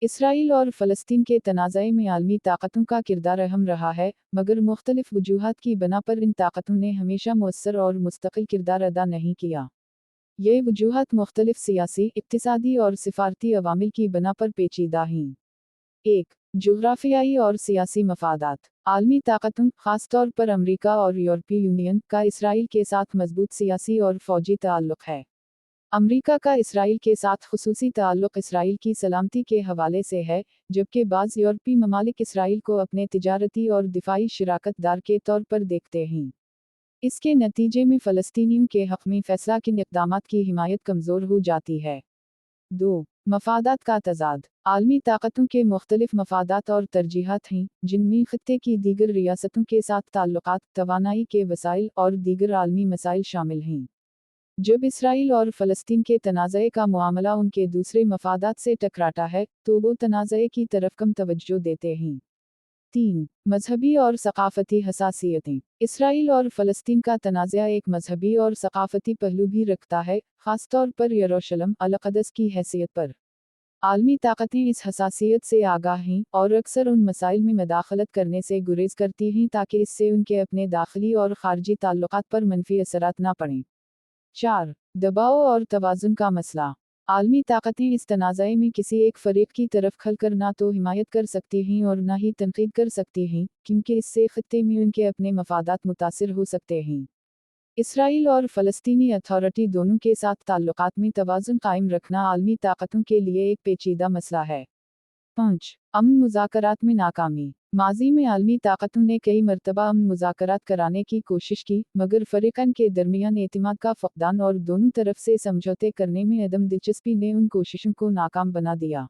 Israel और फ़लस्तीन के तनाज़े में आलमी ताकतों का किरदार अहम रहा है, मगर मुख्तलिफ वजूहात की बना पर इन ताकतों ने हमेशा मुअस्सर और मुस्तकिल किरदार अदा नहीं किया। ये वजूहात मुख्तलिफ सियासी, इक्तिसादी और सिफारती अवामिल की बना पर पेचीदा हैं। 1. जुग़राफ़ियाई और सियासी मफ़ादात। आलमी ताकतों, ख़ास तौर पर अमरीका और यूरोपीय यूनियन, का इसराइल के साथ मज़बूत सियासी और फ़ौजी ताल्लुक़ है। अमरीका का इसराइल के साथ ख़ुसूसी ताल्लुक़ इसराइल की सलामती के हवाले से है, जबकि बाज़ यूरोपीय ममालिक इसराइल को अपने तिजारती और दिफ़ाई शराकतदार के तौर पर देखते हैं। इसके नतीजे में फ़लस्तीनियों के हक़ में फ़ैसला किन इक़दामात की हिमायत कमज़ोर हो जाती है। 2. मफ़ादात का तज़ाद। आलमी ताकतों के मुख्तलिफ मफ़ादात और तरजीहात हैं, जिनमें ख़ित्ते की दीगर रियासतों के साथ ताल्लुक़ात, तवानाई के वसाइल और दीगर आलमी मसाइल शामिल हैं। जब इसराइल और फ़लस्तीन के तनाज़े का मामला उनके दूसरे मफ़ादात से टकराता है, तो वो तनाज़े की तरफ कम तवज्जो देते हैं। 3. मजहबी और सक़ाफ़ती हसासियतें। इसराइल और फ़लस्तीन का तनाज़ा एक मजहबी और सक़ाफ़ती पहलू भी रखता है, ख़ास तौर पर यरूशलेम अल-अक़दस की हैसियत पर। आलमी ताकतें इस हसासियत से आगाह हैं, और अक्सर उन मसाइल में मदाख़लत करने से गुरेज़ करती हैं ताकि इससे उनके अपने दाख़िली और ख़ारजी ताल्लुक़ात पर मनफ़ी असरात न पड़ें। 4. दबाव और तवाज़ुन का मसला। आलमी ताकतें इस तनाज़े में किसी एक फ़रीक़ की तरफ खलकर ना तो हिमायत कर सकती हैं और ना ही तनक़ीद कर सकती हैं, क्योंकि इससे ख़ित्ते में उनके अपने मफ़ादात मुतासिर हो सकते हैं। इसराइल और फ़लस्तीनी अथॉरिटी दोनों के साथ ताल्लुक़ात में तवाज़ुन कायम रखना आलमी ताकतों के लिए एक पेचीदा मसला है। 5. अमन मुज़ाकरात में नाकामी। माज़ी में आलमी ताकतों ने कई मरतबा अमन मुज़ाकरात कराने की कोशिश की, मगर फ़रीक़ैन के दरमियान एतिमाद का फ़क़दान और दोनों तरफ से समझौते करने में अदम दिलचस्पी ने उन कोशिशों को नाकाम बना दिया।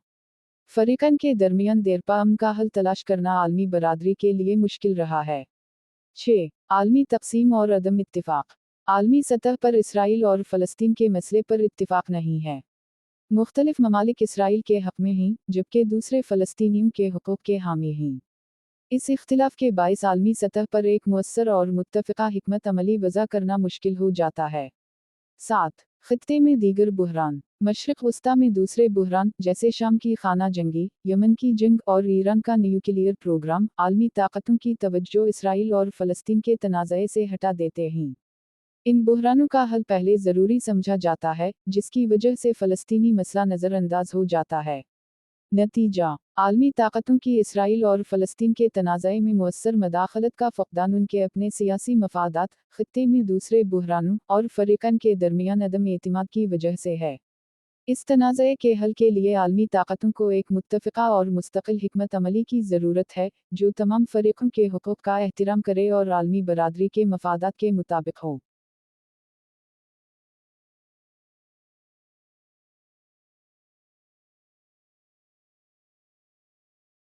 फ़रीक़ैन के दरमियान देरपा अमन का हल तलाश करना आलमी बरादरी के लिए मुश्किल रहा है। 6. आलमी तक़सीम और अदम इत्तिफ़ाक़। आलमी सतह पर इसराइल और फ़लस्तीन के मसले पर इत्तिफ़ाक़ नहीं है। मुख्तलिफ ममालिक इसराइल के हक़ में हैं, जबकि दूसरे फ़लस्तीनियों के हुकूक़ के हामी हैं। इस इख्तिलाफ़ के बाइस आलमी सतह पर एक मुअस्सर और मुत्तफ़िक़ा हिकमत अमली वज़ा करना मुश्किल हो जाता है। 7. ख़ित्ते में दीगर बुहरान। मशरिक़ वस्ता में दूसरे बुहरान, जैसे शाम की खाना जंगी, यमन की जंग और ईरान का न्यूक्लियर प्रोग्राम, आलमी ताकतों की तवज्जो इसराइल और फ़लस्तीन के तनाज़े से हटा देते हैं। इन बुहरानों का हल पहले ज़रूरी समझा जाता है, जिसकी वजह से फ़लस्तीनी मसला नज़रअंदाज हो जाता है। नतीजा: आलमी ताकतों की इसराइल और फ़लस्तीन के तनाज़े में मुअस्सर मदाख़लत का फ़क़दान उनके अपने सियासी मफ़ादात, ख़ित्ते में दूसरे बुहरानों और फ़रीक़ैन के दरमियान अदम एतिमाद की वजह से है। इस तनाज़े के हल के लिए आलमी ताकतों को एक मुत्तफ़िक़ा और मुस्तक़िल हिकमत अमली की ज़रूरत है, जो तमाम फ़रीक़ों के हुकूक़ का एहतिराम करे और आलमी बरादरी के मफ़ादात के मुताबिक हो।